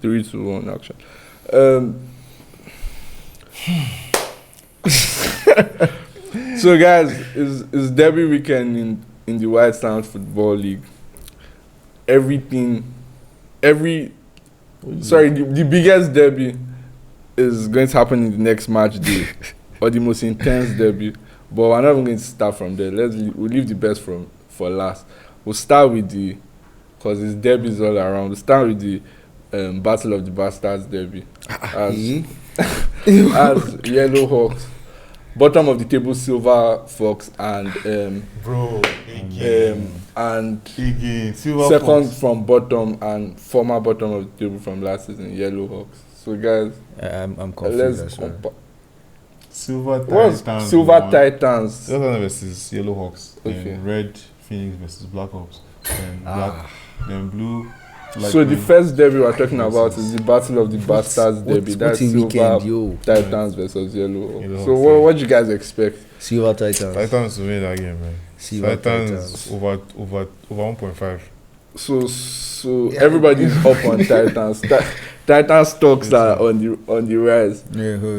3-2-1 action. So guys, it's derby weekend in the White Sands Football League. The biggest derby is going to happen in the next match day, or the most intense derby. But we're not even going to start from there. We'll leave the best for last. We'll start with because it's derbies all around. We'll start with the Battle of the Bastards derby. As Yellow Hawks, bottom of the table Silver Fox, and Silver second Fox from bottom and former bottom of the table from last season, Yellow Hawks. So guys, I'm confused as well. Silver Titans versus Yellow Hawks, and Red Phoenix versus Black Hawks, and Black, then Blue. So the first derby we're talking about is the Battle of the Bastards derby. That's Silver Titans versus Yellow Hawks. So what do you guys expect? Silver Titans. Titans will win that game, man. Titans over 1.5. So everybody's up on Titans. Titans stocks are on the rise.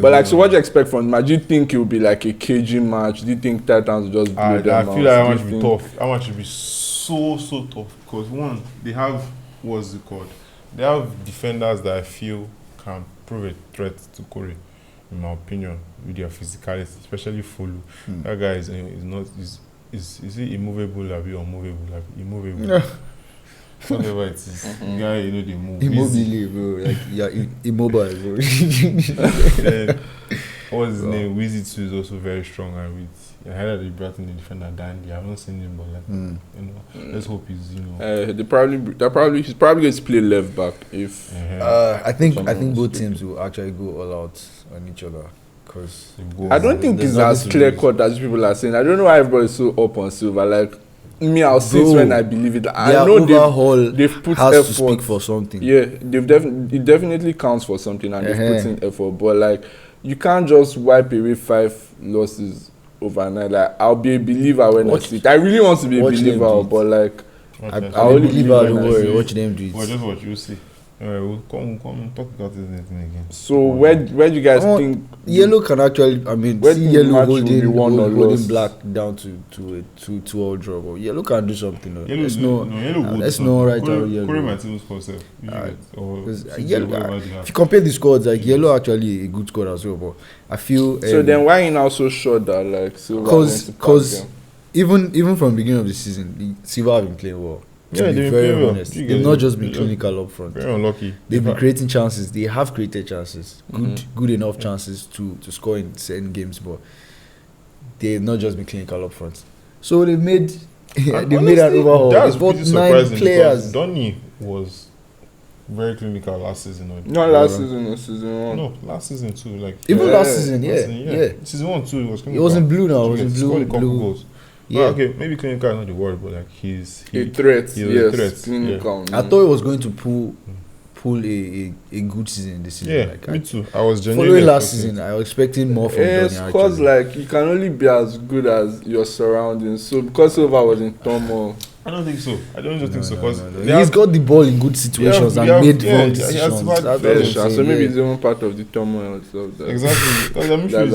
But so what do you expect from them? Do you think it will be like a cagey match? Do you think Titans will just blow them out? I feel like how much will be tough. How much will be so tough, because one, they have they have defenders that I feel can prove a threat to Corey, in my opinion, with their physicality, especially Fulu. That guy is he immovable or unmovable? Immovable. Whatever it is, the guy, they move. Immobile, bro. Like, yeah, immobile, bro. What's his name? Wsfl is also very strong, and with I heard that they brought in the defender Dandy. I haven't seen him, but let's hope he's he's probably going to play left back if. I think both teams will actually go all out on each other, because I don't think it's as clear cut as people are saying. I don't know why everybody's so up on Silver. Like me, I'll say it when I believe it. I know they've put has effort to speak for something. Yeah, it definitely counts for something, and they've put in effort. But like, you can't just wipe away 5 losses overnight. Like, I'll be a believer when I see it. I really want to be a believer, but like, I only believe. Don't worry, watch them do it. Well, just watch, you'll see. We'll come and talk about this again. So where do you guys think Yellow can actually? I mean, see Yellow holding Black down to a 2-2 draw. But Yellow can do something. Let's know right now. Yellow. If you compare the squads, like Yellow actually a good squad as well. But I feel. So then why are you now so sure that like Silver? Because even from the beginning of the season, Silver have been playing well. Yeah, they've been very honest. They've not just been clinical up front. Very unlucky. They've been creating chances. They have created chances. Good enough chances to score in certain games, but they've not just been clinical up front. So they made an overhaul. They bought 9 players. Donny was very clinical last season. Not last season, season 1. No, last season too. Like even last season, yeah. Season 1 too. It was in blue now. It was in blue. Goals. Yeah. Okay, maybe clinical is not the word, but like he's a threat. Yes, clinical. I thought he was going to pull a good season this season. Yeah, like, me too. I was genuinely following last season. I was expecting more from Donny. Because like you can only be as good as your surroundings. So because Silva was in turmoil. I don't think so. I don't think so. Because he's got the ball in good situations and made wrong decisions. So maybe it's even part of the turmoil itself. Exactly. That midfield is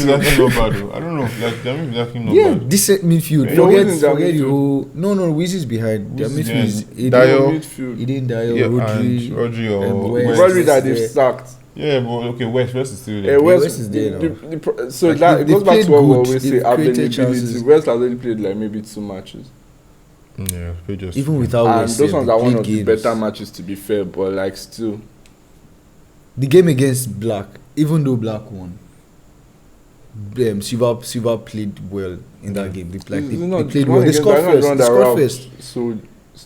actually not bad though. I don't know. Like that midfield is actually not bad. Yeah, decent midfield. Forget the whole. No, Wiz is behind. Their midfield is Eden Dio, Rodri or West that they've sacked. Yeah, but okay, West is still there. West is there. So that it goes back to what we always say: availability. West has only played like maybe 2 matches. Yeah, even without West, those ones are one of the better matches, to be fair. But like still, the game against Black, even though Black won, Silva played well in that game. They played well. They scored first. So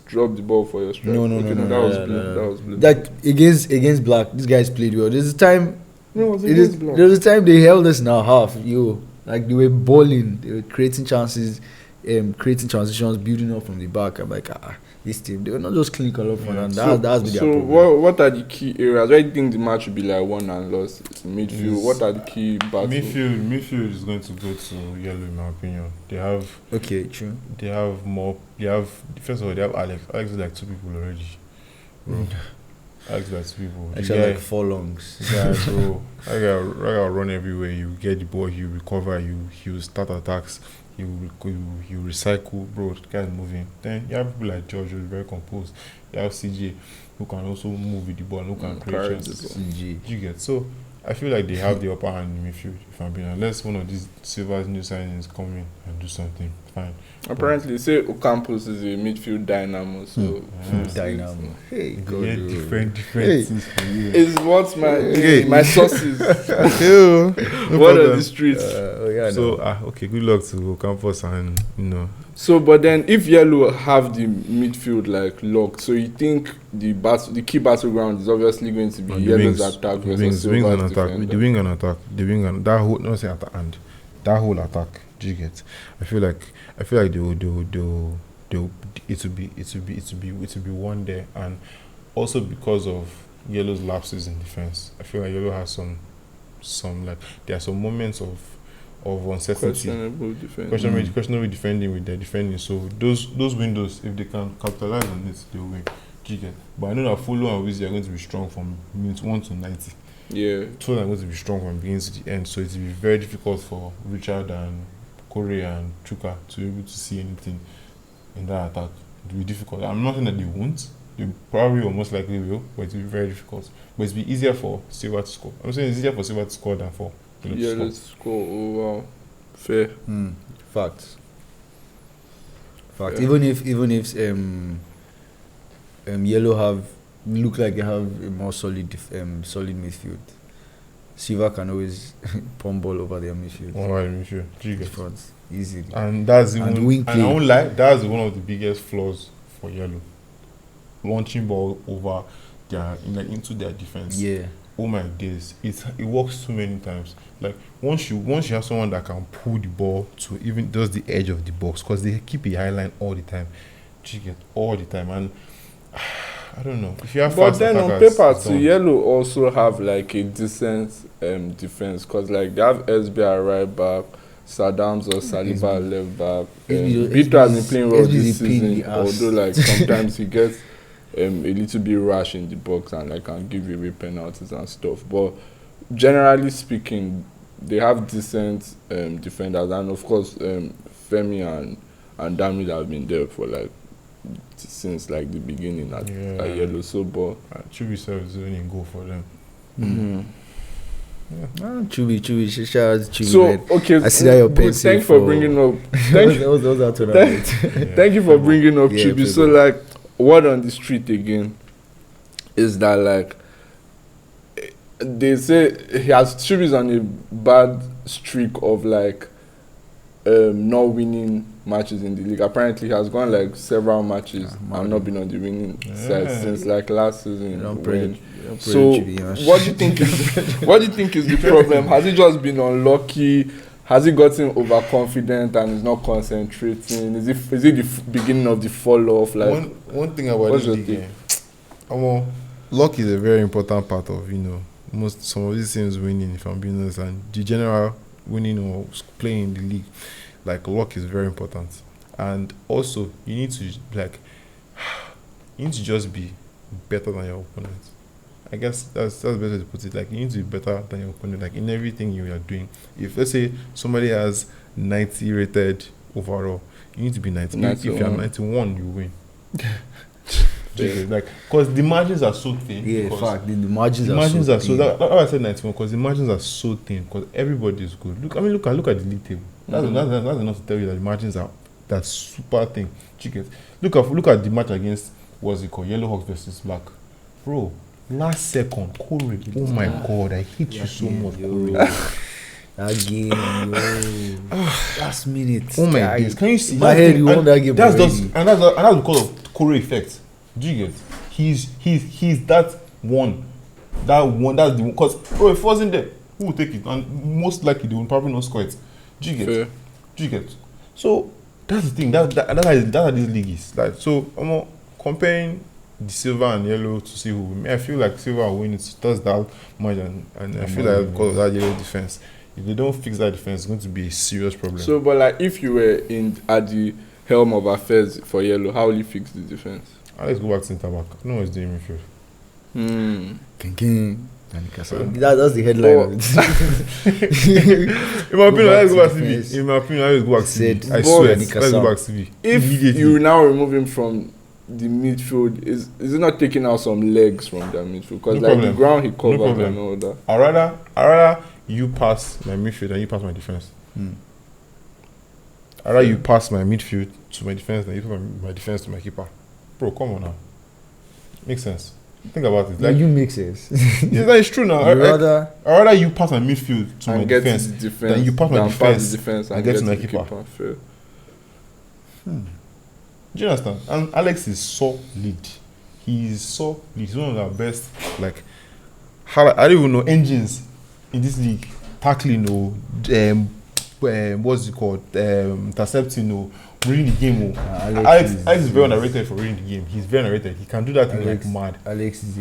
drop the ball for your strike. No. That was blue. Like against Black, these guys played well. There's a time. No, it Black. There was a time they held us in our half. Like they were balling. They were creating chances. Creating transitions, building up from the back. I'm like, this team, they were not just clinical up front, and that's been their problem. So, what are the key areas? Where do you think the match will be like won and lost? Midfield. What are the key battles? Midfield is going to go to Yellow, in my opinion. They have true. They have more. They have first of all, they have Alex. Alex is like 2 people already. ask that to people. Actually, like 4 longs. Yeah, so I gotta run everywhere. You get the ball, you recover, you start attacks, you recycle, bro. The guy's moving. Then you have people like George who's very composed. You have CJ who can also move with the ball, who can create chances. You get so. I feel like they have the upper hand in midfield. If I'm being unless one of these Silva's new signings come in and do something, fine. Apparently, say Ocampos is a midfield dynamo. So Dynamo. Hey, God. Yeah, different Hey. things for you. is what Okay. my sources. No What are problem. the streets? So okay, good luck to Campos and So, but then if Yellow have the midfield like locked, so you think the key battleground is obviously going to be on the Yellow's wings, attack the versus wings on Silva's attack, defender? the wing on attack, that whole not say attack and that whole attack. Do you get? I feel like they'll it will be one there, and also because of Yellow's lapses in defense, I feel like Yellow has some like there are some moments of uncertainty. Questionable defending with their defending. So those windows, if they can capitalize on it, they'll win. Do you get? But I know that Fulu and Wizzy are going to be strong from minutes 1 to 90. Yeah. Two are going to be strong from beginning to the end. So it will be very difficult for Richard and Corey and Chuka to be able to see anything in that attack. It will be difficult. I'm not saying that they won't. They probably or most likely will, but it will be very difficult. But it will be easier for Silva to score. I'm saying it's easier for Silva to score than for Yellow to Score. score. Oh wow. Fair. Facts. Yeah. Even if Yellow look like they have a more solid midfield, Silva can always pump ball over their midfield. All right, I'm sure. Do you get? Front, easily. And that's even. wing And I play. won't lie, that's one of the biggest flaws for Yellow. Launching ball over into their defense. Yeah. Oh my days, it works so many times. Like once you have someone that can pull the ball to even just the edge of the box, because they keep a high line all the time. You get all the time, and I don't know if you have. But fast then on attackers, paper, it's too, done. Yellow also have like a decent defense, because like they have SBI right back, Saddams or Saliba at left back. Vito has been playing well this season, although like sometimes he gets a little bit rash in the box and like can give away penalties and stuff. But generally speaking, they have decent defenders, and of course Femi and Damid have been there for like since like the beginning at Yellow. So, but Chubi serves winning goal for them. Chubi, shout out to Chubi. so man. okay, I see that your good, pencil thank you for bringing up. Thank you. That was our tournament. Thank you for bringing up Yeah, Chibi. So, like, word on the street again is that, like, they say Chibi's on a bad streak of, like, not winning matches in the league. Apparently, he has gone, like, several matches and not been on the winning side since, like, last season. So, what do you think is the problem? Has he just been unlucky? Has he gotten overconfident and is not concentrating? Is it the beginning of the fall off? Like one thing about this league, luck is a very important part of some of these teams winning. If I'm being honest, and the general winning or playing in the league, like luck is very important. And also, you need to just be better than your opponent. I guess that's better to put it. Like, you need to be better than your opponent, like in everything you are doing. If let's say somebody has 90 rated overall, you need to be 90. If you are 91, you win. Like, because the margins are so thin. Yeah, in fact, the margins are so thin. That's why I said 91, because the margins are so thin. Because everybody is good. Look at the league table. That's enough to tell you that the margins are that super thin. Look at the match against Yellow Hawks versus Black, bro. Last second, Corey. Oh my God, I hate you so much, Corey. That game, last minute. Oh my days, can you see? My head, you won that game. That's because of Corey effect. Do you get? He's that one. That's the one. Because bro, if he wasn't there, who would take it? And most likely they will probably not score it. Do you get? Fair. Do you get? So that's the thing. That's how this league is. Like, so I'm comparing the silver and yellow to see who win. I feel like silver will win. It does that much, and I feel like because of that yellow defense, if they don't fix that defense, it's going to be a serious problem. So, but like, if you were at the helm of affairs for yellow, how will you fix the defense? Let's go back to centre back. No one's doing midfield. King. And Kassam. That's the headline of it. In my opinion, let's go back to defense. CV. In my opinion, let's go back to Said, CV. I swear, Kassam. let's go back to CV. If Immediately. you now remove him from the midfield, is it not taking out some legs from their midfield? Because No like problem. the ground he covered problem. and all that. I rather you pass my midfield and you pass my defense. I rather you pass my midfield to my defense than you pass my defense to my keeper. Bro, come on now. Makes sense. Think about it. Like, you make sense. it's true now. I rather you pass my midfield to my And get defense to the defense. than you pass my than defense the defense and get to my the keeper. Fair. Do you understand? And Alex is solid. He's solid. He's one of our best, like, I don't even know, engines in this league. Tackling or what's it called? Intercepting or reading the game. Alex is very underrated for reading the game. He's very underrated. He can do that thing like mad. Alex is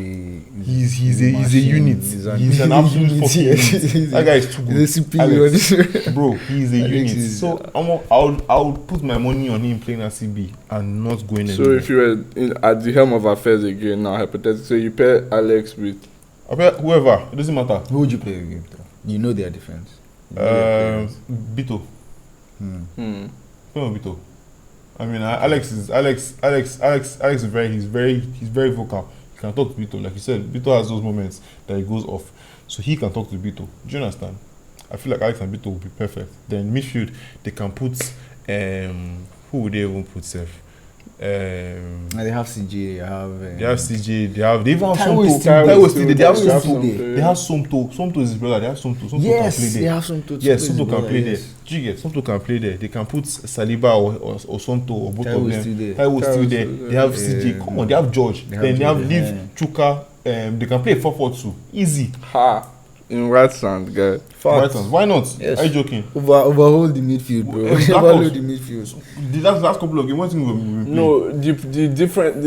He's a unit. He's an absolute fucking unit. That guy is too good. He's a CPU. Bro, he's a unit. So I would put my money on him playing at CB and not going anywhere. So if you were at the helm of affairs again now, hypothetically, so you pair Alex with I bet whoever, it doesn't matter. Who would you play against? You know their defense. Bito. Bito. I mean, Alex is very vocal. He can talk to Bito, like you said. Bito has those moments that he goes off, so he can talk to Bito. Do you understand? I feel like Alex and Bito will be perfect. Then midfield, they can put who would they even put safe? They have CJ. They have CJ. They even have Taiwo Somto. They have Somto. They have Somto. Somto is his brother. They have Somto. Somto Yes, can play there. they have Somto. Yes, Somto can play there. Do you get? Somto can play there. They can put Saliba or Somto or both of them. Taiwo still there. They have CJ. Come on, they have George. Then they have Liv, Chuka. They can play 4-4-2. Easy. In right hand, guy. Why not? Yes. Are you joking? Overhaul the midfield, bro. Overhaul the midfield. The last couple of games, one thing we've been playing. No, the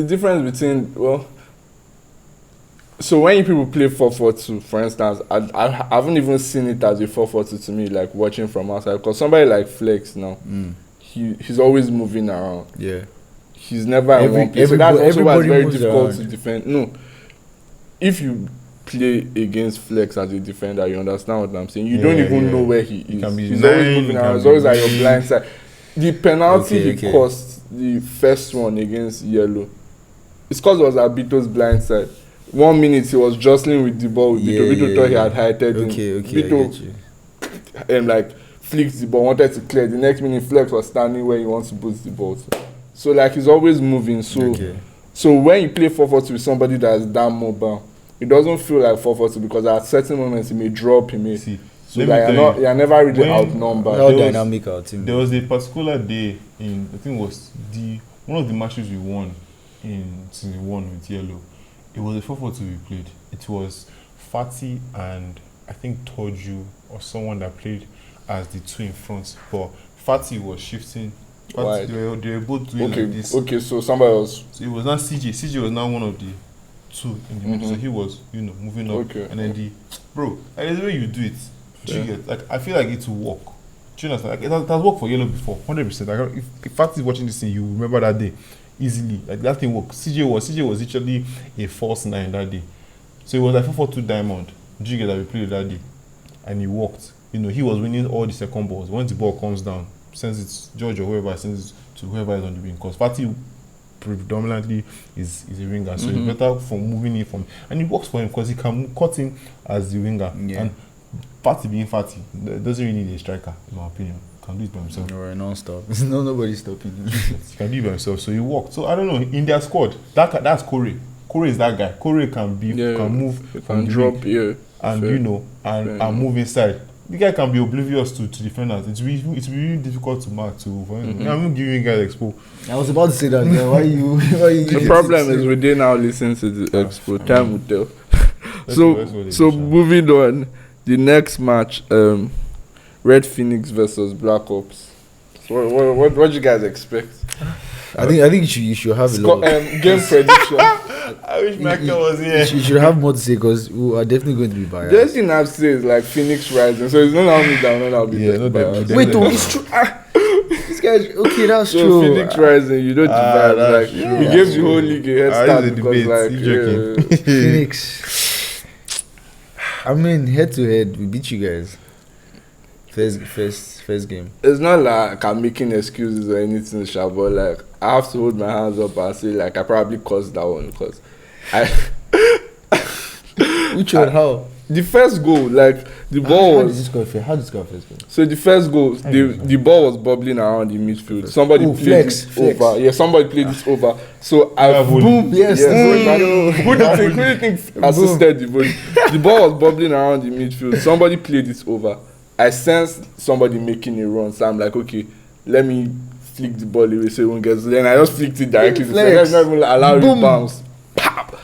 difference between so when people play 4-4-2, for instance, I haven't even seen it as a 4-4-2 to me, like watching from outside. Because somebody like Flex now, he's always moving around. Yeah. He's never in one place. So that's also why it's very difficult around to defend. No, if you play against Flex as a defender, you understand what I'm saying? You don't even know where he is. He's always moving around. He's always at your blind side. The penalty he cost, the first one against Yellow, it's because it was at Bito's blind side. 1 minute he was jostling with the ball with Bito. Bito thought he had heighted him. Bito like flicked the ball, wanted to clear. The next minute Flex was standing where he wants to boost the ball. So like he's always moving. So when you play 4-4-2 with somebody that is that mobile, it doesn't feel like 4-4-2 because at certain moments he may drop, he may. So like you're never really outnumbered. How dynamic our team. There was a particular day in, I think it was one of the matches we won in season 1 with Yellow. It was a 4-4-2 we played. It was Fati and I think Toju or someone that played as the two in front. But Fati was shifting. They were both doing like this. Okay, so somebody else. So it was not CJ. CJ was now one of the two in the middle. So he was, moving up. Okay. And then like the way you do it, you get, like, I feel like it will work. Do you understand? Like, it has worked for Yellow before, 100%. Like, if Fati is watching this thing, you remember that day easily. Like, that thing worked. CJ was literally a false 9 that day. So it was like 4-4-2 diamond. Do you get that we played that day? And he worked. He was winning all the second balls. Once the ball comes down, sends it George or whoever, sends it to whoever is on the wing. Because Fati predominantly is a winger, so it's better for moving in from, and it works for him because he can cut in as the winger. And Fati being Fati doesn't really need a striker, in my opinion. Can do it by himself. Or non-stop. Nobody's stopping him. He can do it by himself, so he worked. So I don't know, in their squad, that's Kore. Kore is that guy. Kore can move, can drop, and move inside. The guy can be oblivious to defenders. It's really difficult to mark. I'm not giving you guys expo. I was about to say that. Yeah, why you? The problem is we did now listen to the expo. Time will tell. So moving on, the next match, Red Phoenix versus Black Ops. So what do you guys expect? I think you should have a lot. Game prediction. I wish Michael was here. You should have more to say because we are definitely going to be biased. The only thing I've said is like Phoenix Rising, so it's not only down, not I'll be biased. Wait, it's true. guy. Okay, that's So true. Phoenix Rising, you know the vibes. that's Like true. he gave the whole league a head start it's a because debate. like You joking? Phoenix. I mean, head to head, we beat you guys. First game. it's not like I'm making excuses or anything, sha, but like I have to hold my hands up and say like I probably caused that one because I Which one? How? the first goal, like the How ball did was this go? How did this go first game? so the first goal, the ball was bubbling around the midfield. Somebody Oh, played flex. it over. Yeah, somebody played this over. So I Yeah, volley. boom. Yes. Yeah, Boom. who do you think assisted the volley? The ball was bubbling around the midfield. Somebody played it over. I sensed somebody making a run, so I'm like, okay, let me flick the ball away so it won't get. So then I just flicked it directly. So Flex. let's not even allow it Boom. to bounce. Pop.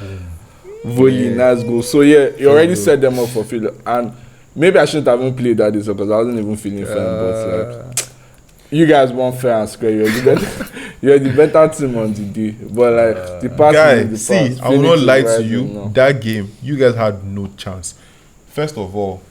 Volley, Yeah. nice goal. So yeah, you already goal. set them up for failure. And maybe I shouldn't have even played that this because I wasn't even feeling fine. But like, you guys won fair and square. You're the better team on the day. But like the past Guy, is the see, past. I will not Phoenix is lie to rising you. now. That game, you guys had no chance. First of all,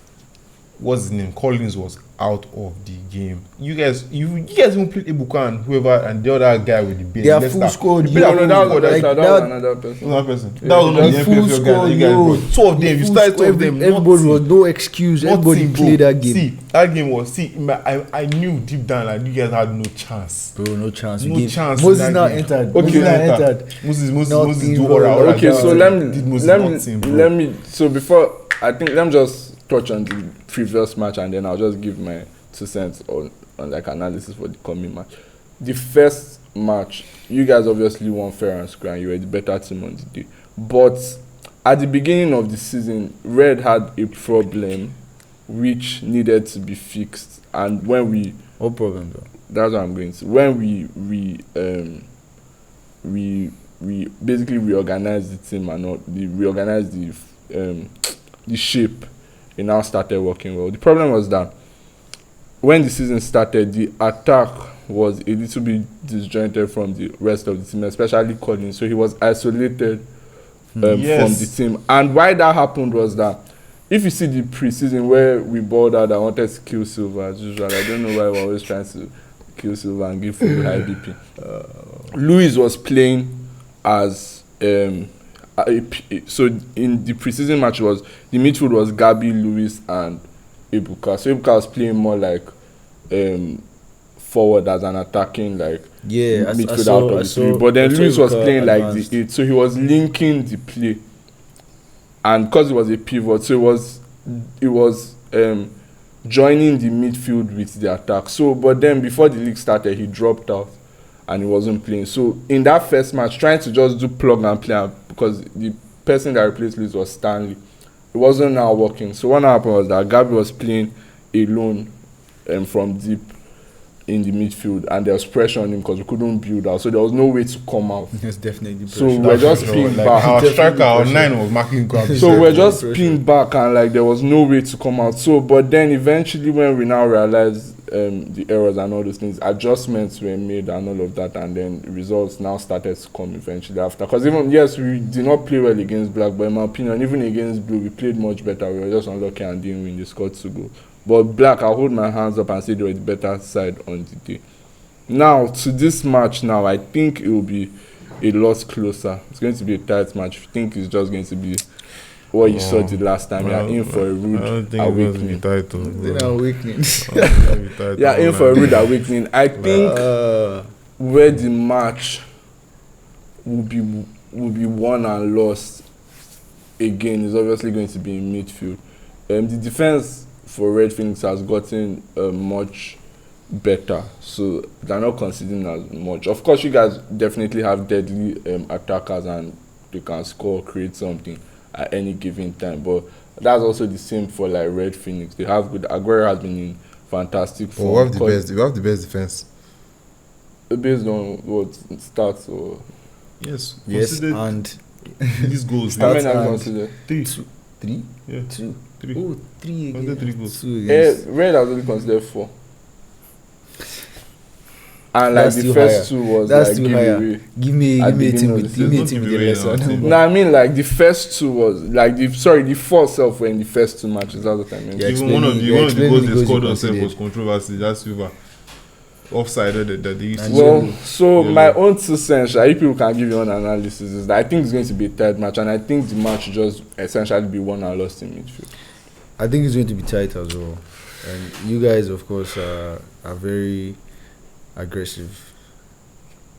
what's his name? Collins was out of the game. You guys even played Ebuka and whoever and the other guy with the beard. They are full squad. No, no, that was Like that was another person. Another person. That was one of the That's full MPFL guys squad, that you guys yo. brought. Two of them. You Full started two of squad, them. Everybody was no excuse. Everybody Nothing, bro. played that game. See, that game was. See, I knew deep down like you guys had no chance. Bro, no chance. No Game. chance. Moses in now that game. entered. Okay. Moses now entered. Moses Nothing, do bro. aura. Okay, so let me. me. So before I think let me just touch on the previous match and then I'll just give my 2 cents on like analysis for the coming match. The first match, you guys obviously won fair and square and you were the better team on the day. But at the beginning of the season, Red had a problem which needed to be fixed. And when we No problem, bro. that's what I'm going to. When we basically reorganized the team and reorganized the shape, it now started working well. The problem was that when the season started, the attack was a little bit disjointed from the rest of the team, especially Collins. So he was isolated from the team. And why that happened was that if you see the preseason where we balled out, I wanted to kill Silva as usual. I don't know why we're always trying to kill Silva and give full high BP. Luis was playing as so in the preseason match was the midfield was Gabi, Luis, and Ebuka. So Ebuka was playing more like forward as an attacking like midfield out of the three. But then Luis was playing like the 8, so he was linking the play. And because it was a pivot, so it was joining the midfield with the attack. So, but then before the league started, he dropped out and he wasn't playing. So in that first match, trying to just do plug and play because the person that replaced Luis was Stanley. It wasn't now working. So what happened was that Gabi was playing alone from deep in the midfield, and there was pressure on him because we couldn't build out. So there was no way to come out. It's definitely So we're just pinned back. Our striker, our 9 was marking Gabi. So we're just pinned back and like there was no way to come out. So but then eventually when we now realized the errors and all those things, adjustments were made and all of that, and then results now started to come eventually after. Because even yes, we did not play well against Black, but in my opinion, even against Blue, we played much better. We were just unlucky and didn't win. They scored 2 goals. But Black, I'll hold my hands up and say they were the better side on the day. Now, to this match now, I think it will be a lot closer. It's going to be a tight match. I think it's just going to be what you saw the last time. You're in for a rude awakening. Yeah, in for a rude awakening. I think where the match will be won and lost again is obviously going to be in midfield. The defense for Red Phoenix has gotten much better, so they're not conceding as much. Of course, you guys definitely have deadly attackers and they can score, create something at any given time. But that's also the same for like Red Phoenix. They have good. Aguero has been in fantastic form. We have the best defense. Based on what stats or yes, and these goals. how many have you considered? 3? Yeah. 2. 3. Oh, 3 again. 3 goals. 2 against. Red has only considered 4. And like That's the too first higher. 2 was That's like too give higher. away. Give me At a the team beginning with of the a team with a season. lesser. No, No, I mean like the first 2 was like the 4 self were in the first 2 matches. That's what I mean. Yeah. Even one of the explain goals the they goals scored you on self considered. was controversy. That's Silva. offside that they used to. Well, so Yeah. my own 2 cents, if people can give you an analysis, is that I think it's going to be a third match, and I think the match just essentially be won and lost in midfield. I think it's going to be tight as well. And you guys, of course, are very aggressive.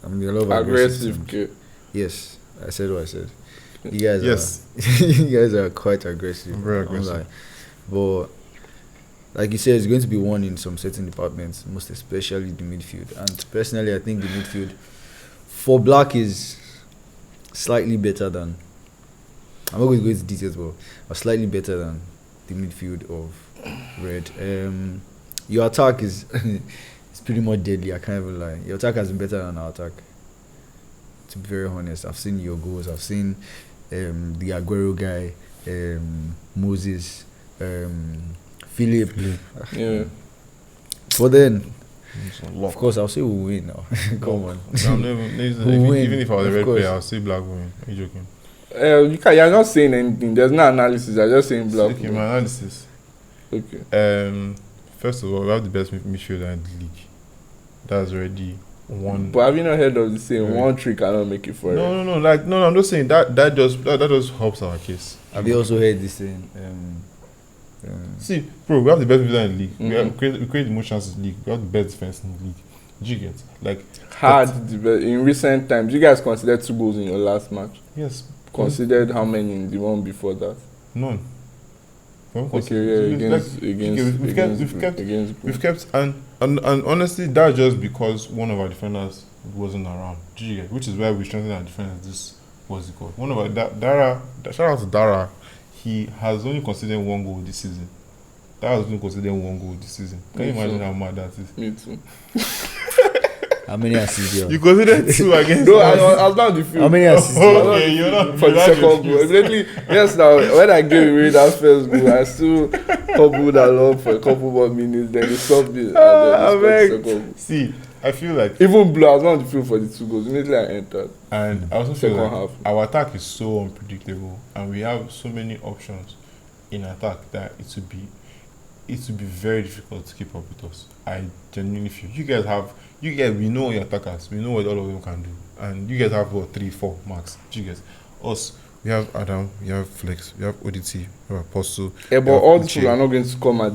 I mean, there are a lot of Aggressive, teams. kid. Yes, I said what I said. You guys Yes. you guys are quite aggressive. Very I won't aggressive. lie. But like you said, it's going to be won in some certain departments, most especially the midfield. And personally, I think the midfield for Black is slightly better than. I'm not going to go into details, but slightly better than the midfield of Red. Your attack is it's pretty much deadly. I can't even lie. Your attack has been better than our attack. To be very honest, I've seen your goals. I've seen the Aguero guy, Moses, Philip. Yeah. But then, It's a of lot. course, I'll say we'll win now. Come on. I'm never, Who win, even if I was a of red course. player, I'll say Black will win. Are you joking? You're not saying anything. There's no analysis. You're just saying Black. Okay, my analysis. Okay. First of all, we have the best midfielder in the league. That's already one. But have you not heard of the saying, Yeah. one trick cannot make it forever? No, I'm just saying that just helps our case. Have you also heard this thing? See, bro, we have the best midfielder in the league. Mhm. We create the most chances in the league. We have the best defense in the league. Do you get? Like, Hard in recent times. You guys considered 2 goals in your last match. yes, Considered how many in the one before that? none. Okay, yeah, We've kept and honestly, that's just because one of our defenders wasn't around. Do you get? Which is why we strengthened our defense. This was it called? One of our Dara. Shout out to Dara. He has only considered 1 goal this season. That was only considered 1 goal this season. Can you Me imagine too. how mad that is? Me too. How many assists do you You have? considered 2 against No, us. I was not the field. How many assists do you have? Okay, you're not For the second goal. Immediately, yes, now, when I gave away that first goal, I still hobbled along for a couple more minutes, then they stopped it. And then they scored the second goal. See, I feel like, Even Blue, I was not on the field for the 2 goals. Immediately I entered. and I also feel Second like half. our attack is so unpredictable, and we have so many options in attack that it would be very difficult to keep up with us. I genuinely feel we know your attackers, we know what all of them can do, and you guys have what 3, 4 max. Do you guys? Us, we have Adam, we have Flex, we have ODT, we have Apostle. Yeah, we but have all these Uche. people are not going to come at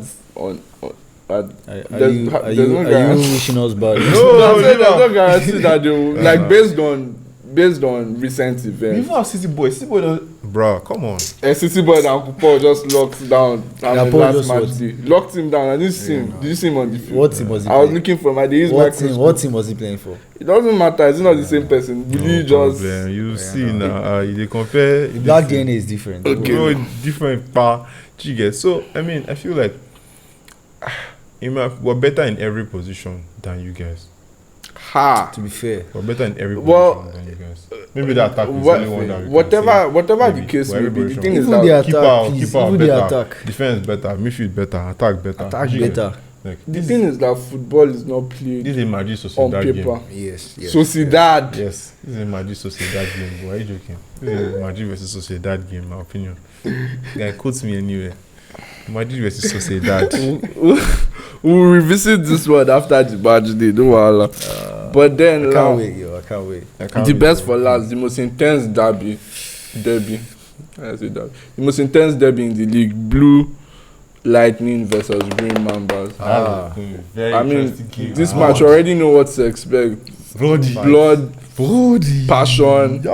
Are There's- you there's no are you guarantee. wishing us bad? No, I'm saying no. there's no guarantee that they will, like, based on recent We events. even have City Boy don't. Bro, come on. A City boy and Paul just locked down Yeah, the Paul last just match what? day. Locked him down. I didn't see him. no. Did you see him on the field? What team was he I was playing? looking for him. I dey use What microscope. team was he playing for? It doesn't matter. It's not the same person. Will you just? Problem. You Yeah, see no. now, they compare. The black DNA is different. Okay. Bro, different power. Do you get? So I mean, I feel like we're better in every position than you guys. Ha. To be fair, We're better in every Well, position than you guys. Maybe the attack is What- only one that we can whatever Maybe. the case But may be, the every thing is even that the attack, Keeper, please, keeper even better, the attack, defense better, midfield better, attack better. attack Do you get? better. Like, the this, thing is that football is not played this is a Madrid on Sociedad paper. game. Yes, yes. Sociedad. Yes, this is a Madrid Sociedad game. Why are you joking? This is a Madrid versus Sociedad game, in my opinion. Guy quotes me anywhere. Madrid versus Sociedad. We'll revisit this one after the match day. Don't worry. But then I now, can't wait, yo. I can't wait. I can't the wait best for last, the most intense derby. I say that. The most intense derby in the league. Blue Lightning versus Green Mambas. That's a very I mean, interesting game. this match you already know what to expect. Brody. Blood, passion,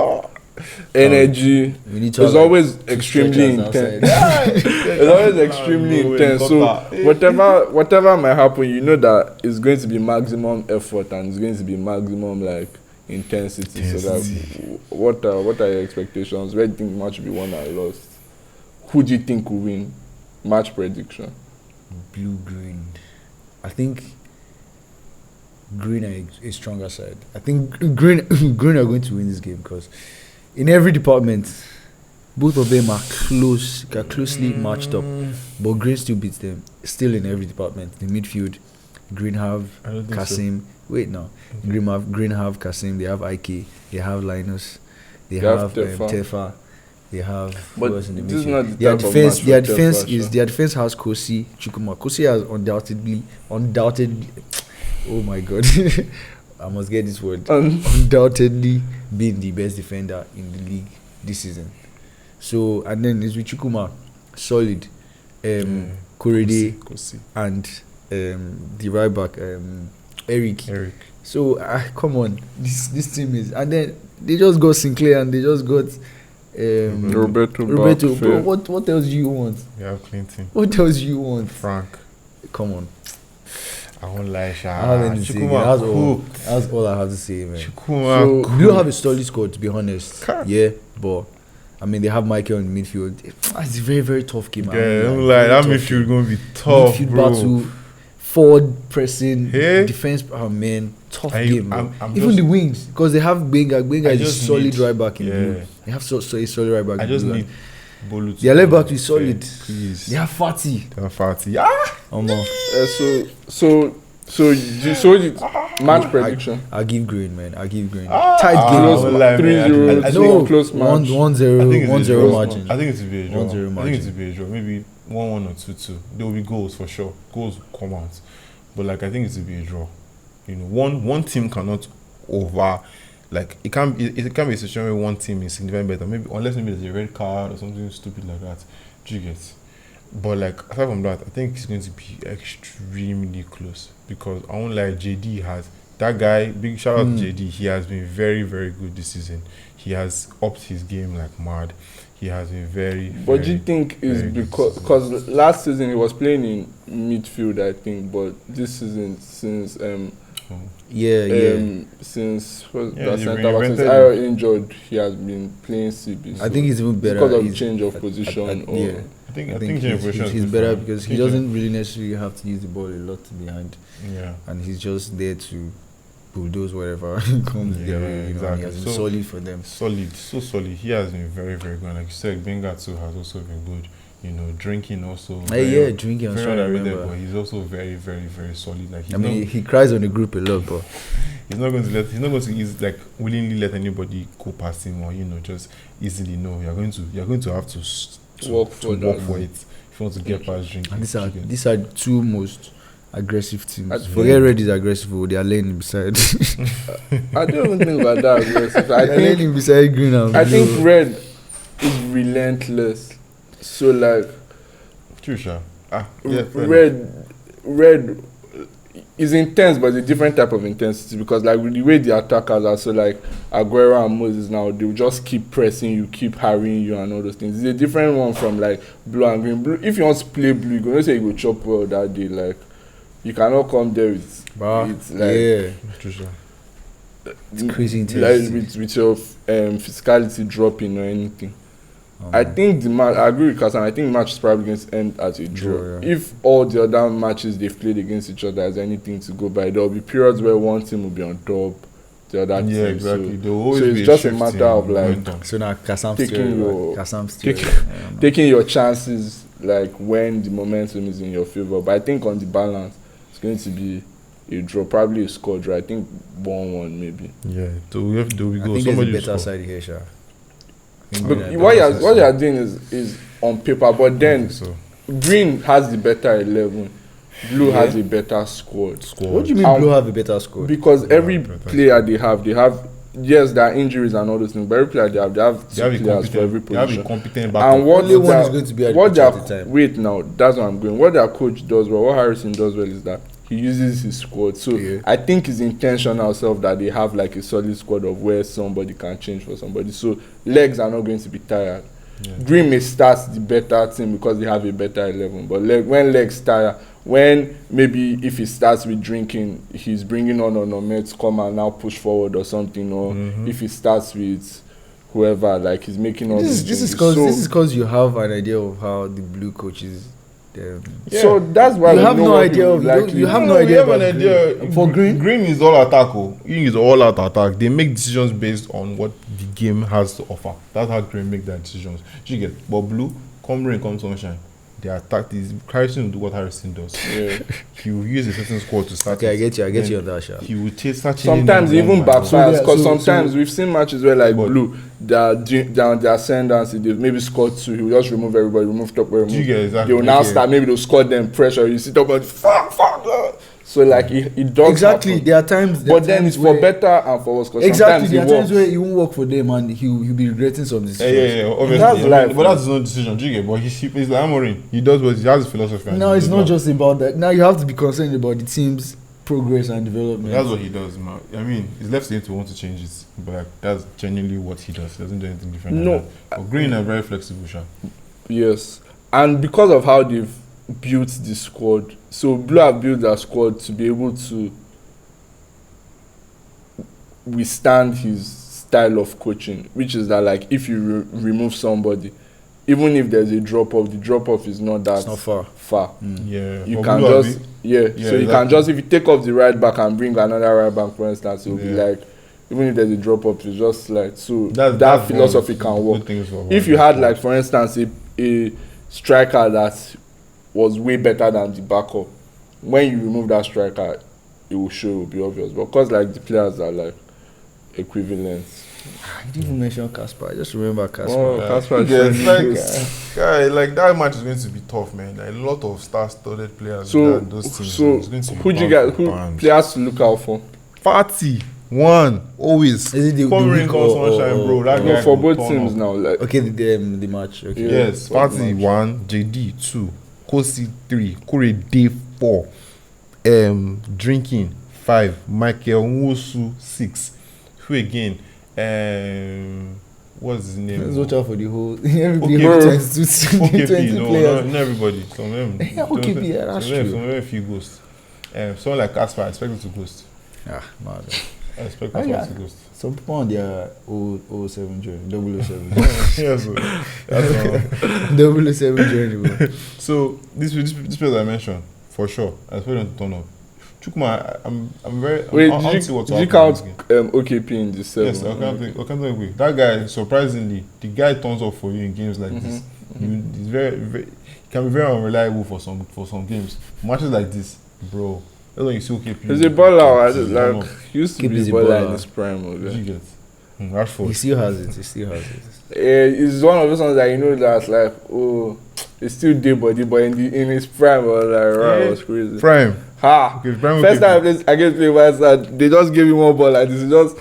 energy. We need to It's have, always like, extremely stretchers intense. outside. It's always extremely intense. So whatever might happen, you know that it's going to be maximum effort and it's going to be maximum like intensity. So that what are your expectations? Where do you think the match will be won or lost? Who do you think will win? Match prediction. Blue green. I think green are a stronger side. I think green are going to win this game because in every department, both of them are closely matched up. But green still beats them. Still in every department. The midfield, green have I don't think Kassam. Wait now. Green have Kassam. They have IK. They have Linus. They They have have Tefa. They have But who else in the this is midfield? not the Their type of defense. match Their for defense Tefa, is sure. their defense has Kosi Chukuma. Kosi has undoubtedly Oh my God. I must get this word. Undoubtedly being the best defender in the league this season. So, and then it's with Chukwuma, solid. Korede Kosi. and the right back, Eric. So, come on, this team is. And then they just got Sinclair and they just got Roberto. Bro, what else do you want? We have Clinton. What else do you want? Frank. Come on. I won't lie, Sha. I have anything to say. That's all I have to say, man. Chukwuma. So, you have a solid squad, to be honest. Car. Yeah, but I mean, they have Michael in midfield. It's a very, very tough game. Yeah, I'm like, that midfield going to be tough, midfield bro. battle, forward pressing, Hey. defense. Oh man, tough I'm game. Man. I'm Even just- the wings, because they have Benga. Benga I is a just solid need- right back in yeah. blue. They have so a solid right back. I in just blue. need Bolu to Their left back play. is solid. Please. They have Fatih. They are fatty. Ah! Match prediction. I give green, man. I give green. Ah, Tight game. I won't lie, man. 3-0. I No, think- close match. 1-0, I think it's a 1-0 draw. margin. I think it will be a draw. 1-0 I think it margin. will be a draw. Maybe 1-1 or 2-2. There will be goals for sure. Goals will come out. But like I think it will be a draw. You know, one team cannot over. Like it can't be a situation where one team is significantly better. Maybe unless maybe there's a red card or something stupid like that. Do you get? But like aside from that, I think it's going to be extremely close because I won't lie, JD has that guy. Big shout out to JD. He has been very, very good this season. He has upped his game like mad. He has been very. But do you think is very good because last season he was playing in midfield, I think, but this season since since Yeah, they centre back since reinvented Ayo injured, he has been playing CB. I think he's even better. because of He's- change of position. Or yeah. I think he's, change of position he's is better fine. because he I think doesn't really necessarily have to use the ball a lot behind, Yeah. and he's just there to bulldoze whatever comes Yeah, their way. You know, and exactly. he has been So- solid for them. Solid, so solid. He has been very, very good. Like you said, Benga too has also been good. You know, drinking also. Yeah, drinking. I'm very sure I underrated, remember. but he's also very, very, very solid. Like he's I mean, he cries on the group a lot, but he's not going to like willingly let anybody go past him or just easily. No, you're going to have to Work for that. it if you want to get past drinking. and these are two most aggressive teams. That's Forget Red is aggressive, but they are laying beside. I don't even think about that aggressive. They are laying beside Green and I Blue. think Red is relentless. So like True, yeah, fair enough. red is intense, but it's a different type of intensity because like with the way the attackers are, so like Aguero and Moses now, they'll just keep pressing you, keep harrying you and all those things. It's a different one from like blue and green. Blue, if you want to play blue, you're gonna say you go chop well that day. Like you cannot come there with it's like Yeah, True. it's crazy like intense. with your physicality dropping or anything. Oh, I think the match. I agree with Kassam. I think the match is probably going to end at a draw. Draw, yeah. If all the other matches they've played against each other has anything to go by, there will be periods where one team will be on top, the other Yeah, team. exactly. There will So, always so it's be just a shift matter in of like momentum. So now Kassam Taking still, your- Kassam still. taking your chances, like when the momentum is in your favor. But I think on the balance, it's going to be a draw, probably a score draw. I think 1-1 maybe. Yeah, do we I go? think there's a Somebody better score. side here, Sha. But what you are doing is on paper, but then So Green has the better 11, Blue has a better squad. What do you mean Um, Blue have a better score? Because every better player they have yes, there are injuries and all those things, but every player they have they have two a players for every competent. They have a position. competent backup. And what Only one their- is going to be at what pitch their at a time. wait now, that's what I'm going. What their coach does well, what Harrison does well is that he uses his squad. So Yeah. I think it's intentional self that they have like a solid squad of where somebody can change for somebody. So legs are not going to be tired. Yeah. Green may start the better team because they have a better 11, but when legs tire, when maybe if he starts with drinking, he's bringing on Onome to come and now push forward or something, or if he starts with whoever, like he's making all This these is changes. because you have an idea of how the Blue coaches. So that's why You we have know no what idea people of- like you it. have No, no we idea have an about idea. For Green? Green is all attack. Green is all out attack. They make decisions based on what the game has to offer. That's how Green make their decisions. You get, but Blue, come rain, come sunshine. They attack. This Harrison will do what Harrison does. Yeah. He will use a certain squad to start. Okay, I it. get you Then on that, Sha. He will start. Sometimes changing them even one by one. backfires So because there- so- sometimes so- we've seen matches where like But- Blue, their ascendancy, they maybe scored two, he will just remove everybody, remove top, remove. Do you get exactly? They will now Okay. start, maybe they'll score them pressure. You sit up and fuck. So like it does Exactly. happen. There are times. But then it's for better and for worse. 'Cause Exactly. sometimes There are it times works. where it won't work for them and he'll be regretting some decisions. Yeah, obviously. That's life, but that's his own decision, do you get? But he's like Amorim. He does what he has his philosophy. and No, he it's does not that. just about that. Now you have to be concerned about the team's progress and development. That's what he does, man. I mean, it's left to him to want to change it, but like, that's genuinely what he does. He doesn't do anything different. No. Than that. But Green are very flexible, sha. Yes, and because of how they've built the squad, so Blue have built their squad to be able to withstand his style of coaching, which is that like if you remove somebody, even if there's a drop off, the drop off is not that It's not far. Yeah. You But can Blue just Abi, yeah, so you can exactly. just if you take off the right back and bring another right back, for instance, it'll be Yeah. like even if there's a drop off, it's just like so that's that one philosophy of the can good work. things for If you had like for instance a striker that was way better than the backup, when you remove that striker it will show, it will be obvious, but because like the players are like equivalent. You didn't even mention Casper. I just remember Casper. Oh, Kasper yeah, is it's friendly. like, guy, like that match is going to be tough, man. Like, a lot of star-studded players. So in those teams, so it's going to be who do you band guys for who band. players to look out for? Party one always. Is it the Come rain, week come or- sunshine, or- bro. That or- guy No, for will both turn teams up. now, like Okay, the match. Okay. Yeah. Yes, for the Party match. 1, JD 2, Kosi 3, Kure Day 4, Drinking 5, Michael Nwosu 6. Who again? What's his name? Let's watch out for the whole. Everybody Okay, whole bro. 20 OKP, no, players. not everybody. Some of them. Yeah, OKP, yeah, that's some of them, true. Some of them few ghosts. Someone like Casper, I expect him to ghost. Ah, mad. I expect Oh, Casper yeah. to ghost. Some people on their 007 journey, 007. Yeah, so that's 007 journey, bro. So this players I mentioned for sure. I expect them to turn up. Chukuma, I'm very. wait, I did you count OKP in the seven? Yes, I can't think away. That guy, surprisingly, the guy turns up for you in games like this. He's very, can be very unreliable for some games. Matches like this, bro. That's when you see OKP. He's a baller. I He's just, turn like up. he used to Keep be a his baller baller. in his prime. Okay? You get Rashford. He still has it. He still has it. It's one of those ones that you know that's like oh, it's still day body, but in his prime, I was like, right, it was crazy. Prime. Ha! Okay, Prime First OKP. time I get played by that, they just gave me one ball like this. He just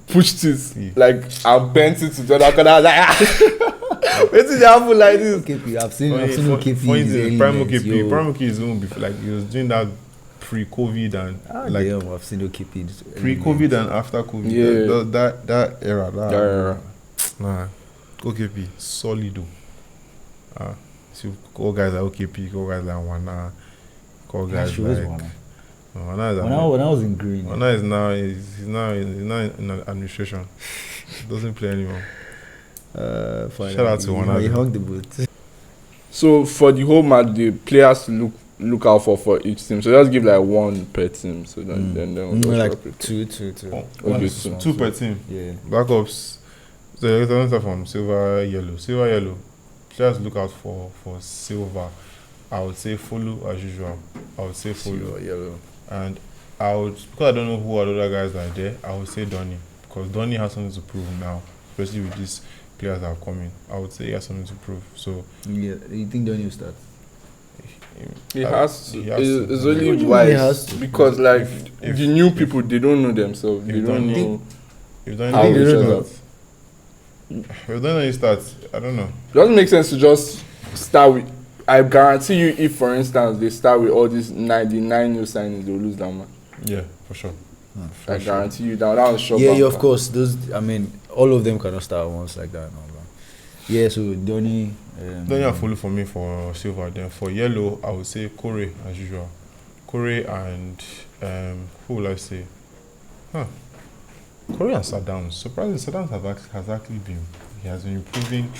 pushed it Yeah. like and bent it to the other corner. I was like, ah. Wait till they happen like this. OKP, I've seen Funny OKP. thing in his is, Prime elements, OKP. yo. Prime OKP is even before, like he was doing that pre-COVID and like Damn, I've seen OKP. in his pre-COVID and after COVID. Yeah. That era. That era. Nah, OKP solid though. So call guys like OKP, call guys like Wana, call guys She was like one. Wana is When I was in green. Wana is now he's now in administration. He doesn't play anymore. Fine. Shout out to Wana. He hung the boot. So for the whole match, the players to look out for each team. So just give like one per team. So then we'll just Like wrap it. two. Okay, Two per team. Yeah. Backups. So let's start from silver, yellow. Silver, yellow. Players look out for silver. I would say follow as usual. I would say follow. Silver, yellow. And I would, because I don't know who are the other guys that are there, I would say Donny. Because Donny has something to prove now, especially with these players that are coming. I would say he has something to prove. So Yeah. You think Donny will start? He has to. He has to. It's What do only you mean he has wise to? because like If- the new people they don't know themselves. They if don't Donny- know. if Donny How doesn't we start, should if Donny starts, I don't know. It doesn't make sense to just start with. I guarantee you, if for instance they start with all these 99 new signings, they'll lose that match. Yeah, for sure. I guarantee you that. That was sure. Yeah, of course. Those. I mean, all of them cannot start at once like that. No, bro. Yeah. So Donny. Donny are follow for me for silver. Then for yellow, I would say Kore as usual. Kore and who will I say? Kore and Saddam. Surprisingly, Saddam has actually been. He has been improving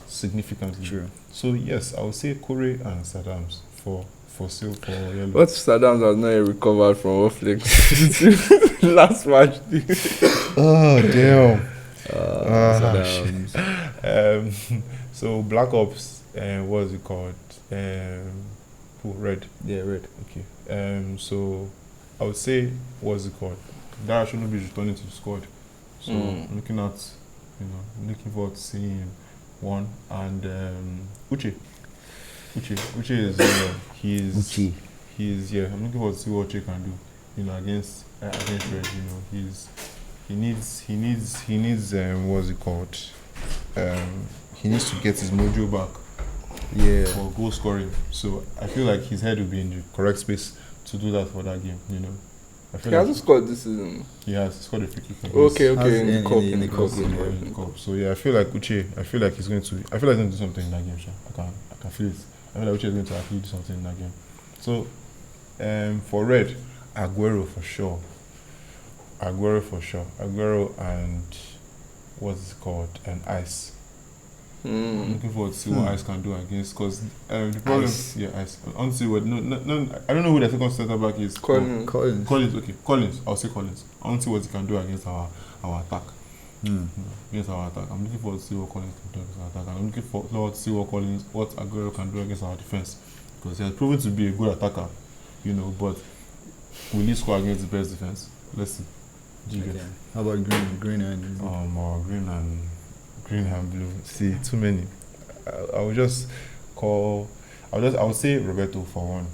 significantly. True. So yes, I would say Kore and Saddam's for silver for yellow. What Saddam has not yet recovered from Wsfl last match. Oh damn. So Black Ops, what's it called? Red. Yeah, red. Okay. So I would say what's it called? Dara shouldn't be returning to the squad. So I'm looking at, looking forward to seeing him. One and Uche is Uchi. I'm looking forward to see what Che can do. Against Red. He needs what's it called? He needs to get his mojo back. Yeah. For goal scoring. So I feel like his head will be in the correct space to do that for that game. I feel He hasn't scored this season. He has scored a free kick. Okay, in in the cup. In the cup. So I feel like Uche. I feel like he's going to do something in that game. Sure. I can feel it. I feel like Uche is going to actually do something in that game. So, for Red, Aguero for sure. Aguero and what's it called? And Ice. I'm looking forward to see what Ice can do against. Because the problem, Ice. Honestly, what I don't know who the second centre back is. Collins. Okay, Collins. I'll say Collins. I want to see what he can do against our attack. Against our attack, I'm looking forward to see what Collins can do against our attack. I'm looking forward to see what Aguero can do against our defense, because he has proven to be a good attacker, But will he score against the best defense? Let's see. Okay. How about green and green and blue? See, too many. I would say Roberto for one.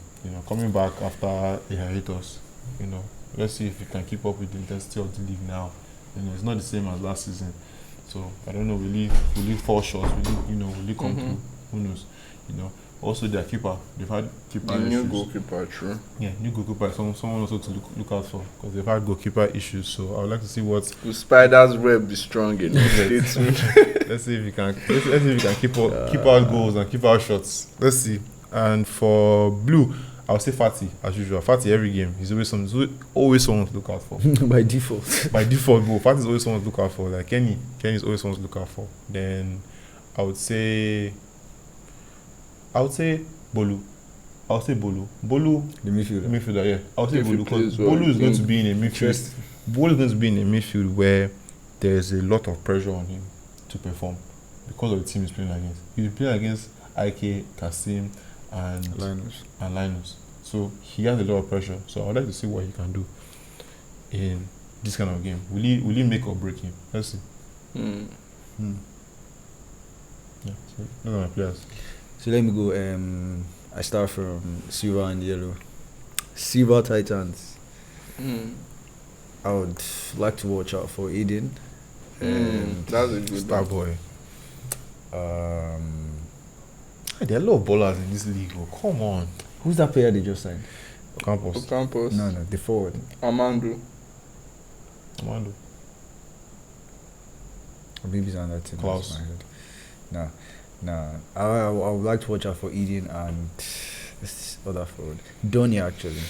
Coming back after he hit us. Let's see if he can keep up with the intensity of the league now. It's not the same as last season. So I don't know. Will he fall short? Will he come through? Who knows? Also their keeper. They've had keeper issues. New goalkeeper, true. Yeah, new goalkeeper. Someone also to look out for, because they've had goalkeeper issues. So I would like to see what. Will Spider's web be strong enough? Stay tuned. Let's see if he can. Let's see if he can keep out goals and keep out shots. Let's see. And for blue, I'll say Fati as usual. Fati every game. He's always someone to look out for. By default. By default, bro. Fati is always someone to look out for. Like Kenny is always someone to look out for. Then I would say Bolu. Bolu. The midfielder. Midfielder, yeah. I would say If he Bolu, because plays well, Bolu is going to be in a midfield. Bolu is going to be in a midfield where there's a lot of pressure on him to perform because of the team he's playing against. He's playing against IK, Kassam, and Linus. So he has a lot of pressure. So I would like to see what he can do in this kind of game. Will he make or break him? Let's see. Yeah, so those are my players. So let me go. I start from silver and yellow. Silver Titans. I would like to watch out for Eden. That's a good Star boy. There are a lot of ballers in this league. Oh, come on. Who's that player they just signed? Ocampos. No, the forward. Amando. Or maybe it's on that team. Klaus. Nah. I would like to watch out for Eden and this other forward. Donny, actually.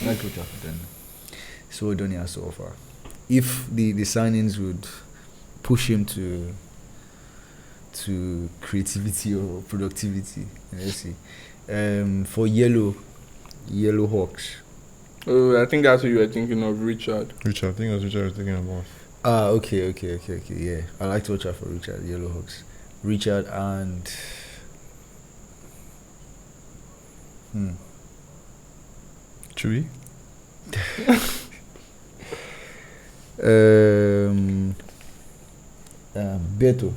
I like to watch out for Donny. So Donny has to offer. If the signings would push him to creativity or productivity, let's see. For Yellow Hawks. Oh, I think that's what you were thinking of, Richard. I think that's Richard was thinking about. Okay, yeah. I like to watch out for Richard, Yellow Hawks. Richard and Chewy? Beto.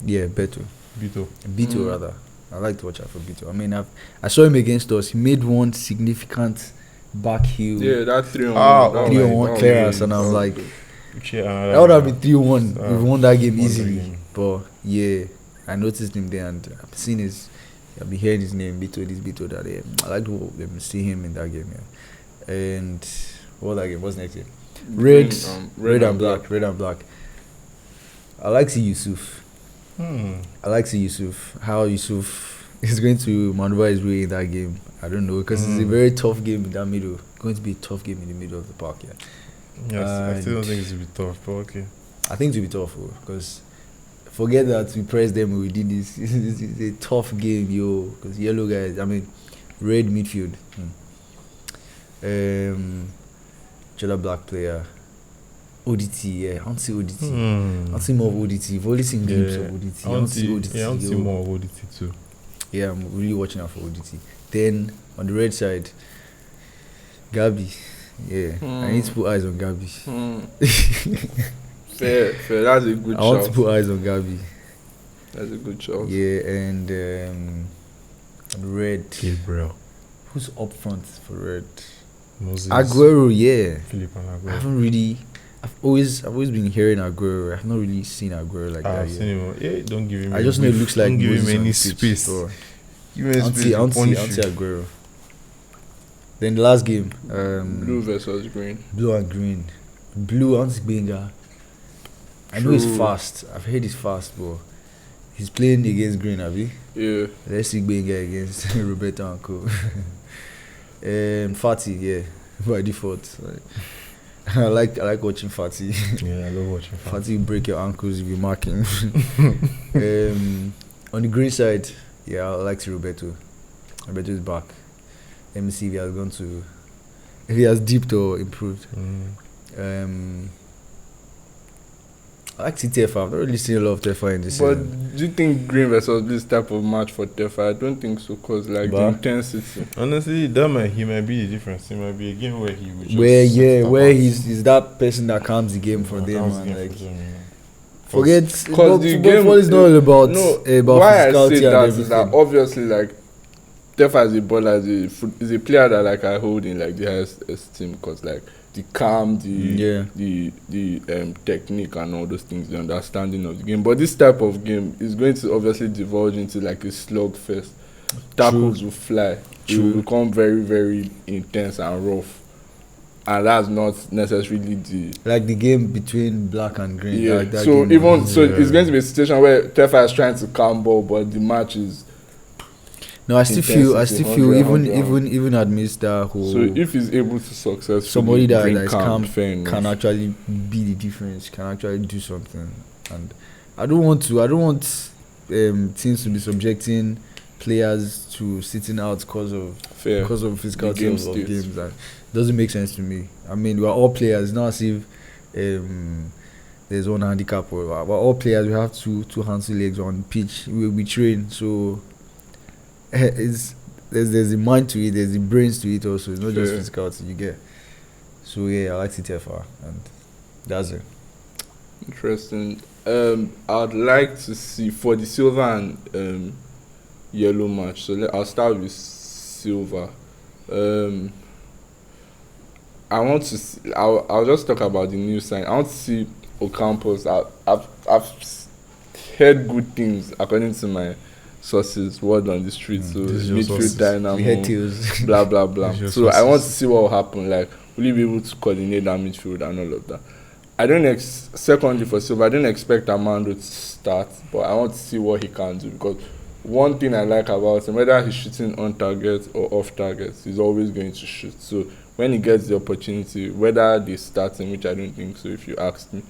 Yeah, Beto. Beto rather. I like to watch out for Beto. I mean, I saw him against us. He made one significant back heel. Yeah, that 3-1. 3-1 clearance, and I'm like, that would have been 3-1. We've won that game easily. But yeah, I noticed him there, and I've been hearing his name, Beto, that. Yeah. I like to see him in that game. Yeah. And what that game? What's next game? Red and black. I like to see Yusuf. How Yusuf is going to maneuver his way in that game. I don't know, because it's a very tough game in that middle. Going to be a tough game in the middle of the park. Yeah. Yes, I still don't think it's going to be tough, but okay. I think it will be tough, because forget that we pressed them. We did this. It's a tough game, yo. Because yellow guys. I mean, red midfield. Other black player. ODT, yeah. I want to see ODT. I want to see more of ODT. You've only seen glimpses of ODT. I want to see ODT. Yeah, I want to see more of ODT too. Yeah, I'm really watching out for ODT. Then, on the red side, Gabi. Yeah, I need to put eyes on Gabi. Fair. That's a good I want to put eyes on Gabi. That's a good shot. Yeah, and red. Gabriel. Who's up front for red? Moses, Aguero, yeah. Philip and I Aguero. haven't really. I've always been hearing Aguero. I've not really seen Aguero like that I've yet. seen him. Yeah, don't give him. I just know it looks like don't give Moses him on any the pitch, space. so Give him space. He'll Auntie punish you. Aguero. Then the last game, Blue versus green. blue and green. Blue Auntie Benga. I know he's True. fast. I've heard he's fast, but he's playing against green, Abi. Yeah. Let's see Benga against Roberto and Co. Fatty, yeah, by default. I like watching Fatty. Yeah, I love watching. Fatty break your ankles if you're marking. On the green side, yeah, I like to Roberto. Roberto is back. Let me see if he has gone to, if he has dipped or improved. I like TFR. I've not really seen a lot of TFR in this But season. do you think green versus this type of match for Tefa? I don't think so, cause like the Bah. intensity. Honestly, he might be the difference. It might be a game where he would just Where he's that person that calms the game for them, man. Like, forget Cause the game football is not all about why I physicality say and that is that everything. obviously like Tefa is a baller, is a player that like I hold in like the highest esteem, cause like the calm, the technique and all those things, the understanding of the game. But this type of game is going to obviously divulge into like a slugfest. Tackles will fly. It will become very, very intense and rough. And that's not necessarily Like the game between black and green. yeah. Like that So game even was- so, it's going to be a situation where Tefa is trying to calm ball, but the match is. No, I still feel 100. even amidst that whole So if he's able to successfully somebody that bring is calm fair enough. can actually be the difference, can actually do something. And I don't want teams to be subjecting players to sitting out because of fair. physicality game of states. games. That doesn't make sense to me. I mean, we're all players, not as if there's one handicap. We're all players. We have two hands, 2 legs on pitch. We train, so there's a mind to it, there's the brains to it also. It's not just Fair. physicality you get. So yeah, I like TFR, and that's it. Interesting. I'd like to see for the silver and yellow match. So I'll start with silver. I want to see. I'll just talk about the new sign. I want to see Ocampos. I've heard good things according to my sources. Word on the street. So This is your midfield sources. dynamo. We had tails. Blah blah blah. These are So I want to sources. see what will happen. Like, will he be able to coordinate that midfield and all of that? I don't secondly for Silva, I don't expect Armando to start, but I want to see what he can do, because one thing I like about him, whether he's shooting on target or off target, he's always going to shoot. So when he gets the opportunity, whether they start him, which I don't think so, if you asked me,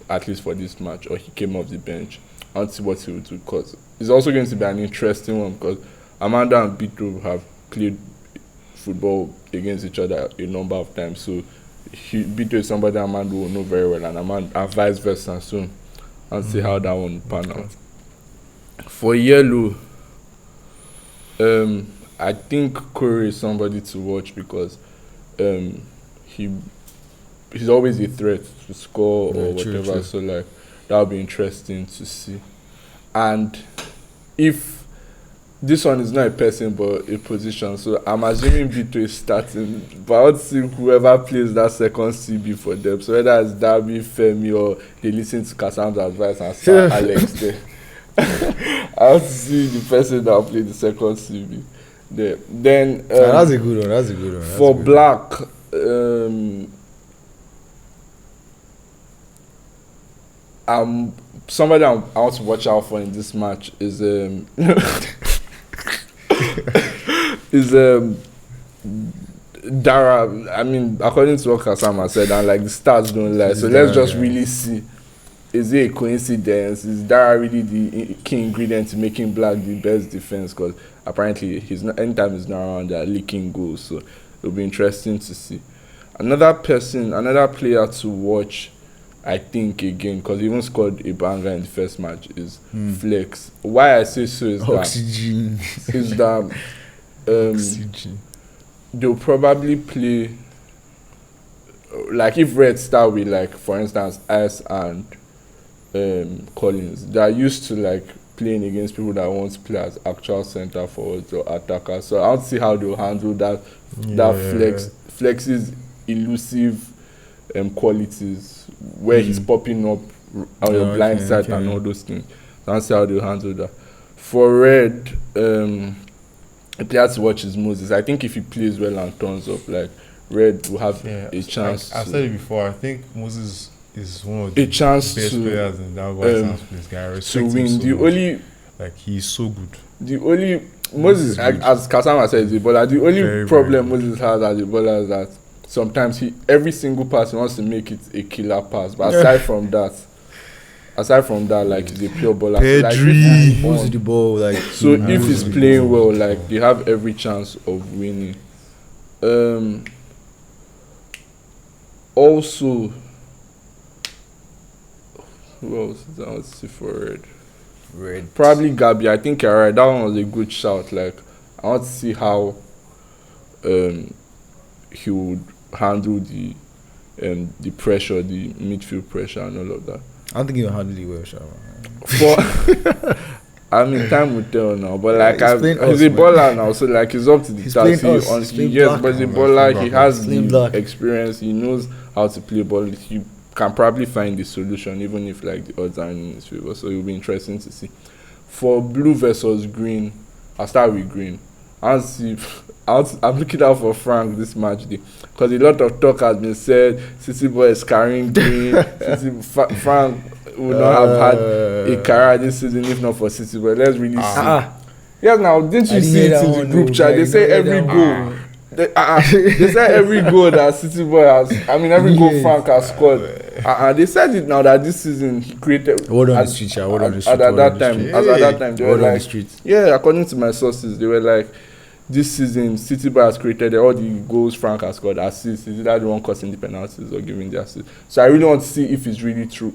at least for this match, or he came off the bench, I want to see what he will do, because it's also going to be an interesting one, because Amanda and Bito have played football against each other a number of times. So Bito is somebody Amanda will know very well, and vice versa. So I'll see how that one pan out. For yellow, I think Corey is somebody to watch, because he's always a threat to score or whatever. True. So like that'll be interesting to see. And if this one is not a person but a position, so I'm assuming Bito is starting, but I want to see whoever plays that second CB for them. So whether it's Darby, Femi, or they listen to Kassam's advice and start Alex there. I want to see the person that will play the second CB there. Then That's a good one. That's a good one. for black, somebody I want to watch out for in this match is Dara. I mean, according to what Kassam has said, and like the stats don't lie. So let's just really see. Is it a coincidence? Is Dara really the key ingredient to making black the best defense? Because apparently he's not. Anytime he's not around, they're leaking goals. So it'll be interesting to see. Another player to watch, I think, again, because he even scored a banger in the first match, is Flex. Why I say so is Oxygen. that they'll probably play, like if Red start with, like, for instance, Ice and Collins, they're used to like playing against people that want to play as actual centre forwards or attackers. So I want to see how they'll handle that Flex's elusive qualities where he's popping up on your blind side and all those things. So I want to see how they'll handle that. For Red, a player to watch is Moses. I think if he plays well and turns up, like Red will have a chance. I said it before. I think Moses is one of the best players in that place. Guy, I respect to win. him so The much. only he's so good. The only Moses, as Kassam said, is a baller. The only problem Moses has as a baller is that sometimes every single pass he wants to make it a killer pass. But aside from that, like he's a pure baller. Pedri, he moves the ball like. So if he's playing well, like they have every chance of winning. Also, who else? I want to see for Red. Probably Gabi. I think you're right. That one was a good shout. Like I want to see how he would handle the pressure, the midfield pressure, and all of that. I don't think he'll handle it well, Shah. I mean, time will tell now. But like, he's a baller now, so like, he's up to the task. Yes, but he's a baller. He has the experience. He knows how to play ball. He can probably find the solution, even if like the odds aren't in his favor. So it'll be interesting to see. For Blue versus Green, I'll start with Green. I'm looking out for Frank this match day because a lot of talk has been said. City boy is carrying Green. Frank would not have had a career this season if not for City boy. Let's really see. Yes, now didn't you see it in the group chat? They say every goal. They said every goal that City boy has. I mean, every goal Frank has scored. They said it now that this season he created. What on the street? At that time, they were like, yeah. According to my sources, they were like, this season City boy has created all the goals Frank has scored, assists. Is either the one causing the penalties or giving the assists. So I really want to see if it's really true.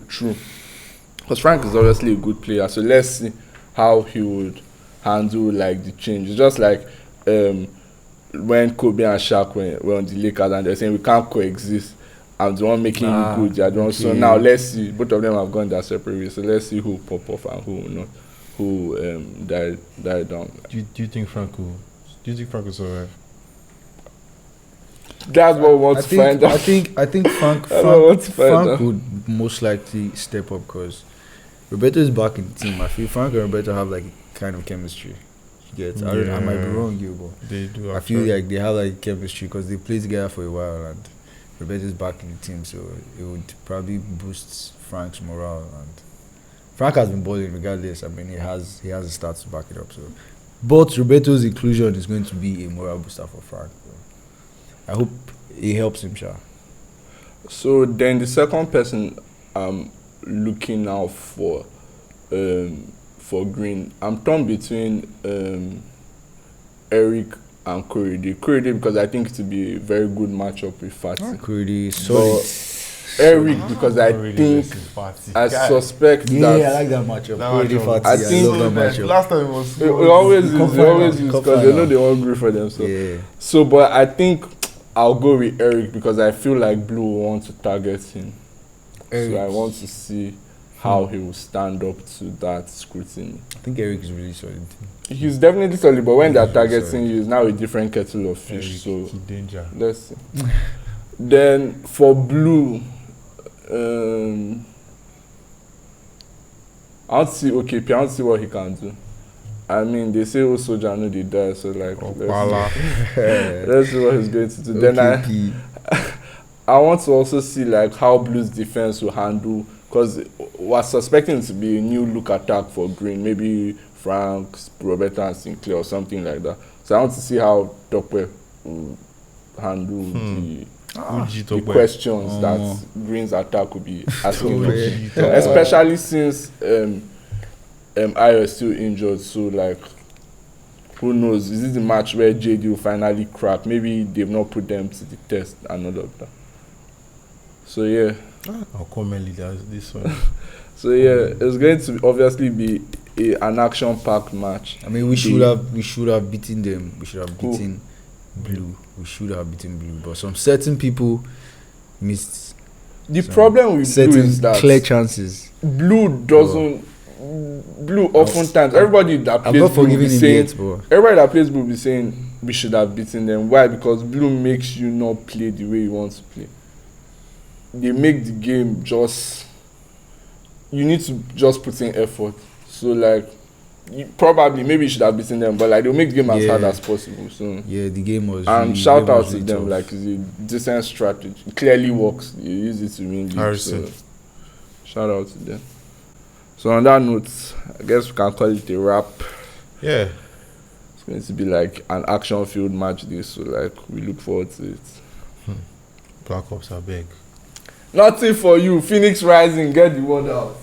Because Frank is obviously a good player. So let's see how he would handle like the change. It's just like when Kobe and Shaq were on the Lakers and they're saying we can't coexist. I'm the one making you good. You're the one. So now let's see. Both of them have gone their separate ways. So let's see who pop off and who will not. Who died down. Do you think Frank will survive? That's what we want to find out. I think Frank would most likely step up because Roberto is back in the team. I feel Frank and Roberto have like kind of chemistry. I might be wrong here, but they do. I feel like they have like chemistry because they played together for a while and Roberto is back in the team, so it would probably boost Frank's morale. And Frank has been balling regardless. I mean, he has the stats to back it up. So, but Roberto's inclusion is going to be a morale booster for Frank. I hope it helps him, Sha. So then the second person I'm looking out for Green, I'm torn between Eric and Korede because I think it will be a very good matchup with Fatih. Korede, solid. Eric because I suspect that. Yeah, I like that matchup. Korede, Fatih. I love that matchup. Last time it always is because they know they won't agree for themselves. Yeah. So, but I think I'll go with Eric because I feel like Blue will want to target him. So I want to see how he will stand up to that scrutiny. I think Eric is really solid. He's definitely solid, but when they're targeting you, it's now a different kettle of fish. Eric, so danger. Let's see. Then for Blue, I want to see OKP. I want to see what he can do. I mean, they say Soja know they die, so like let's see what he's going to do. Then I want to also see like how Blue's defense will handle, because we're suspecting it to be a new look attack for Green, maybe Frank, Roberto and Sinclair or something like that. So I want to see how Tokwe will handle the questions that Green's attack will be asking, especially since Ayo is still injured. So like, who knows? Is this the match where JD will finally crack? Maybe they've not put them to the test and all of that. So yeah. I'll come early this one. So yeah, it's going to obviously be an action-packed match. I mean, we should have beaten them. We should have beaten Blue. We should have beaten Blue, but some certain people missed. The problem with Blue is that clear chances. Blue doesn't. Blue oftentimes everybody that I'm plays not Blue will forgiving be him saying yet, but everybody that plays Blue will be saying we should have beaten them. Why? Because Blue makes you not play the way you want to play. They make the game just you need to just put in effort. So like probably maybe you should have beaten them, but like they'll make the game as hard Yeah. as possible. So yeah, the game was. and really, shout game out was to really them, tough. like it's a decent strategy. It clearly works. You use it to win games. Harrison. So shout out to them. So on that note, I guess we can call it a wrap. Yeah. It's going to be like an action-filled match this, so like we look forward to it. Black Ops are big. Nothing for you, Phoenix Rising. Get the word out.